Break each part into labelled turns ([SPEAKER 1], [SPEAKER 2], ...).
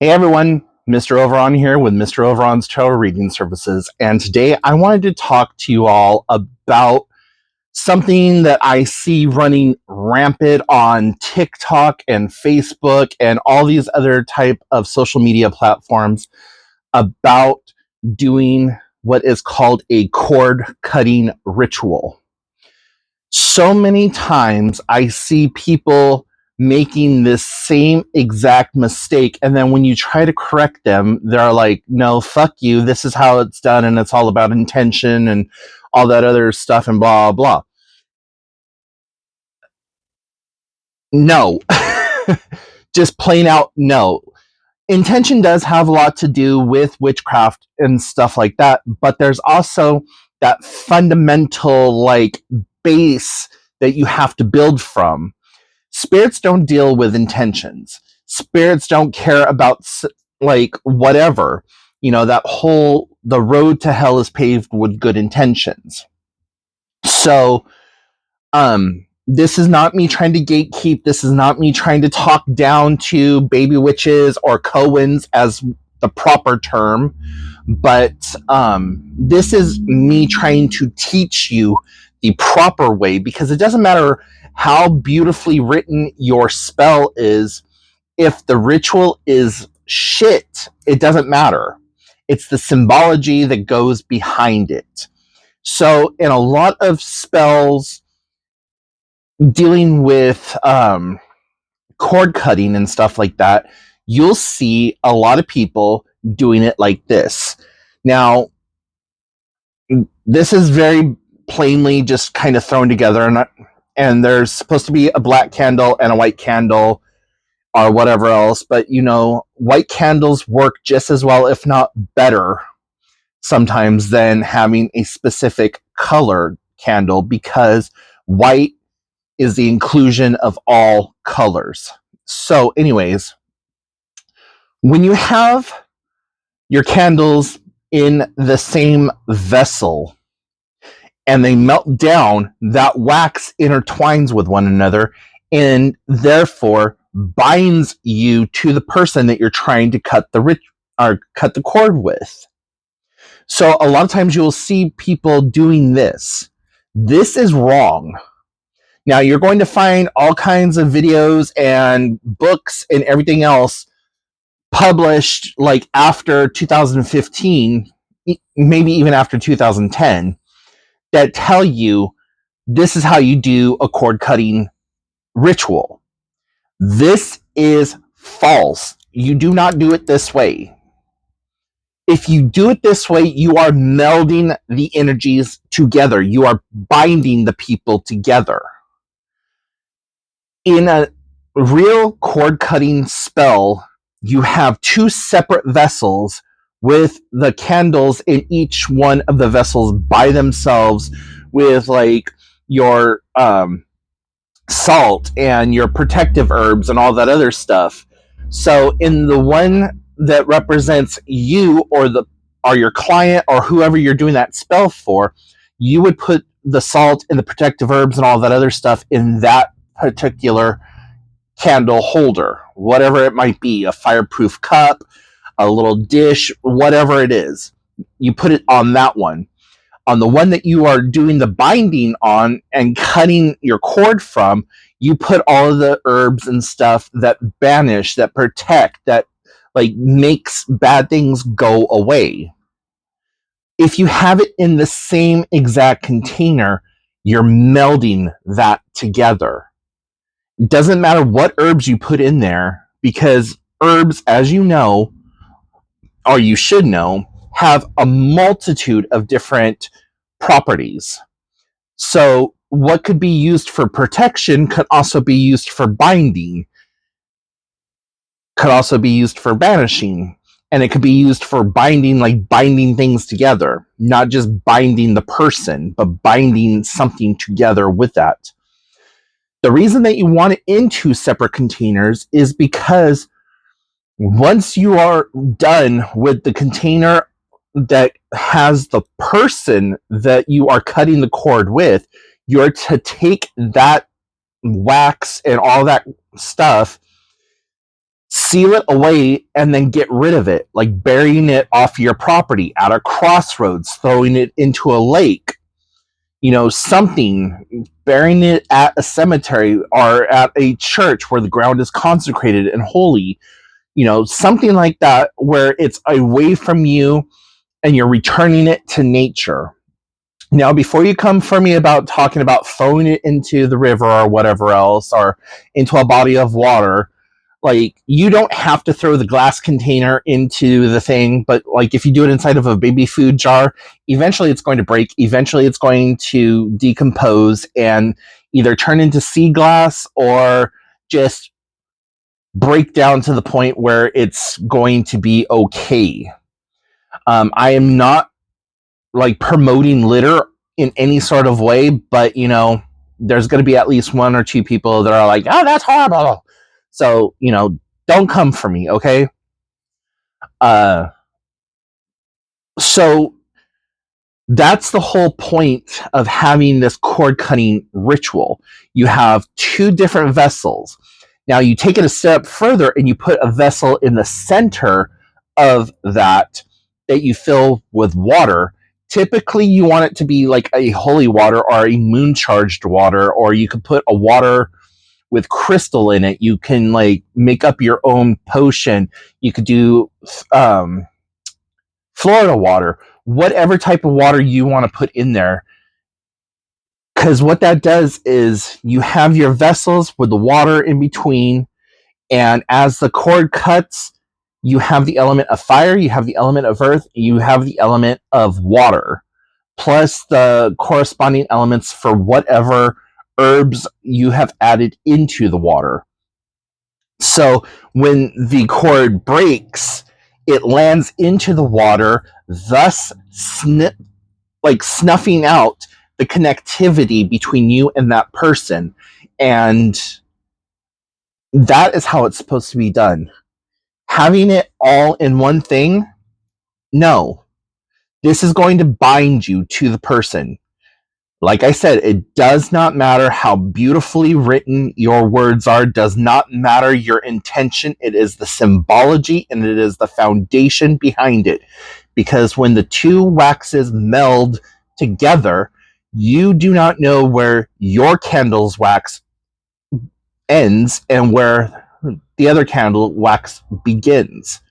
[SPEAKER 1] Hey everyone, Mr. Overon here with Mr. Overon's Tarot Reading Services, and today I wanted to talk to you all about something that I see running rampant on TikTok and Facebook and all these other type of social media platforms about doing what is called a cord cutting ritual. So many times I see people making this same exact mistake, and then when you try to correct them, they're like, no, fuck you, this is how it's done, and it's all about intention and all that other stuff and blah blah. No. Just plain out no. Intention does have a lot to do with witchcraft and stuff like that, but there's also that fundamental base that you have to build from. Spirits don't deal with intentions. Spirits don't care about whatever. That whole the road to hell is paved with good intentions. So, this is not me trying to gatekeep. This is not me trying to talk down to baby witches or Cohens as the proper term, but this is me trying to teach you the proper way, because it doesn't matter how beautifully written your spell is. If the ritual is shit, it doesn't matter. It's the symbology that goes behind it. So in a lot of spells dealing with cord cutting and stuff like that, you'll see a lot of people doing it like this. Now, this is very plainly just kind of thrown together, and there's supposed to be a black candle and a white candle or whatever else, but white candles work just as well, if not better, sometimes than having a specific colored candle, because white is the inclusion of all colors. So anyways, when you have your candles in the same vessel and they melt down, that wax intertwines with one another and therefore binds you to the person that you're trying to cut the cord with. So a lot of times you'll see people doing this. This is wrong. Now, you're going to find all kinds of videos and books and everything else published after 2015, maybe even after 2010, that tell you this is how you do a cord cutting ritual. This is false. You do not do it this way. If you do it this way, you are melding the energies together. You are binding the people together. In a real cord cutting spell, you have two separate vessels with the candles in each one of the vessels by themselves, with your salt and your protective herbs and all that other stuff. So in the one that represents you or your client or whoever you're doing that spell for, you would put the salt and the protective herbs and all that other stuff in that particular candle holder, whatever it might be, a fireproof cup, a little dish, whatever it is. You put it on that one. On the one that you are doing the binding on and cutting your cord from, you put all of the herbs and stuff that banish, that protect, that makes bad things go away. If you have it in the same exact container, you're melding that together. It doesn't matter what herbs you put in there, because herbs, as you know, or you should know, have a multitude of different properties. So what could be used for protection could also be used for binding, could also be used for banishing, and it could be used for binding, like binding things together, not just binding the person, but binding something together with that. The reason that you want it in two separate containers is because once you are done with the container that has the person that you are cutting the cord with, you're to take that wax and all that stuff, seal it away and then get rid of it, like burying it off your property at a crossroads, throwing it into a lake, something, burying it at a cemetery or at a church where the ground is consecrated and holy, something like that, where it's away from you and you're returning it to nature. Now, before you come for me about talking about throwing it into the river or whatever else, or into a body of water, like, you don't have to throw the glass container into the thing, but like if you do it inside of a baby food jar, eventually it's going to break, eventually it's going to decompose and either turn into sea glass or just break down to the point where it's going to be okay. I am not like promoting litter in any sort of way, but there's going to be at least one or two people that are like, oh, that's horrible. So, don't come for me, okay? So that's the whole point of having this cord cutting ritual. You have two different vessels. Now you take it a step further and you put a vessel in the center of that you fill with water. Typically you want it to be like a holy water or a moon charged water, or you could put a water with crystal in it. You can like make up your own potion. You could do Florida water, whatever type of water you want to put in there. Because what that does is you have your vessels with the water in between, and as the cord cuts, you have the element of fire, you have the element of earth, you have the element of water, plus the corresponding elements for whatever herbs you have added into the water. So when the cord breaks, it lands into the water, thus snuffing out the connectivity between you and that person. And that is how it's supposed to be done. Having it all in one thing, no. This is going to bind you to the person. Like I said, it does not matter how beautifully written your words are, does not matter your intention. It is the symbology and it is the foundation behind it. Because when the two waxes meld together, you do not know where your candle's wax ends and where the other candle wax begins.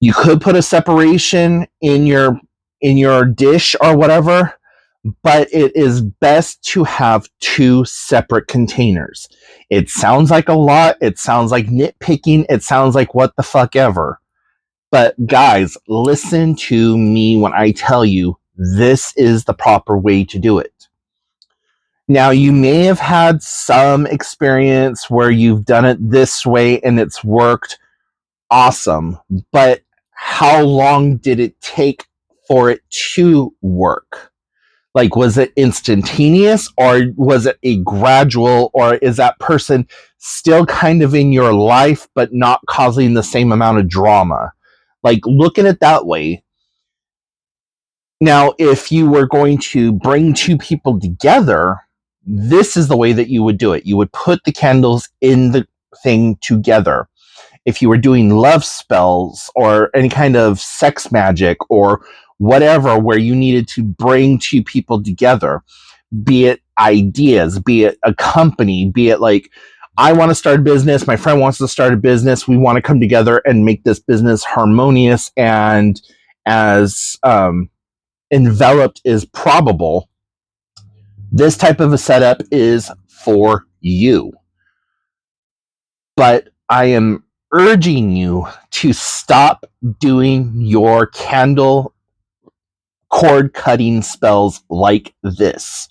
[SPEAKER 1] You could put a separation in your dish or whatever, but it is best to have two separate containers. It sounds like a lot, it sounds like nitpicking, it sounds like what the fuck ever. But guys, listen to me when I tell you this is the proper way to do it. Now, you may have had some experience where you've done it this way and it's worked awesome, but how long did it take for it to work? Like, was it instantaneous, or was it a gradual, or is that person still kind of in your life but not causing the same amount of drama? Like, look at it that way. Now, if you were going to bring two people together, this is the way that you would do it. You would put the candles in the thing together. If you were doing love spells or any kind of sex magic or whatever, where you needed to bring two people together, be it ideas, be it a company, be it like, I want to start a business, my friend wants to start a business, we want to come together and make this business harmonious and as enveloped as probable. This type of a setup is for you. But I am urging you to stop doing your candle cord cutting spells like this.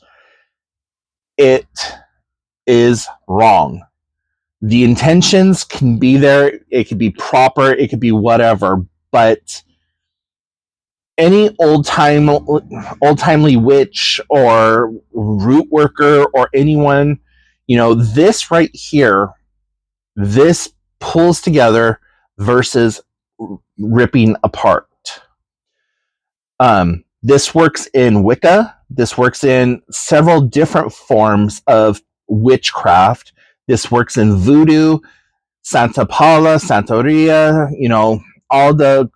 [SPEAKER 1] It is wrong. The intentions can be there, it could be proper, it could be whatever, but any old-timely witch or root worker or anyone, this right here, this pulls together versus ripping apart. This works in Wicca. This works in several different forms of witchcraft. This works in voodoo. Santa Paula, Santeria, all the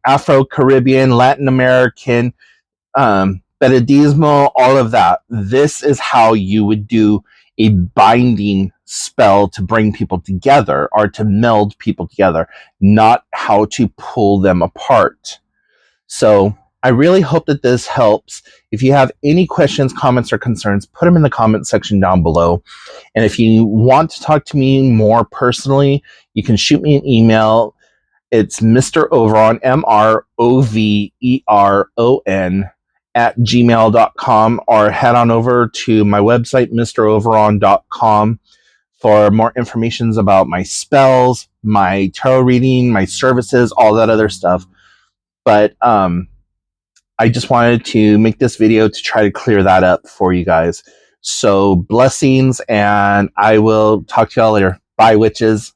[SPEAKER 1] Afro-Caribbean, Latin American, Benedismo, all of that. This is how you would do a binding spell to bring people together or to meld people together, not how to pull them apart. So I really hope that this helps. If you have any questions, comments, or concerns, put them in the comment section down below. And if you want to talk to me more personally, you can shoot me an email. It's Mr. Overon, MROVERON, @gmail.com, or head on over to my website, MrOveron.com, for more information about my spells, my tarot reading, my services, all that other stuff. But I just wanted to make this video to try to clear that up for you guys. So blessings, and I will talk to y'all later. Bye, witches.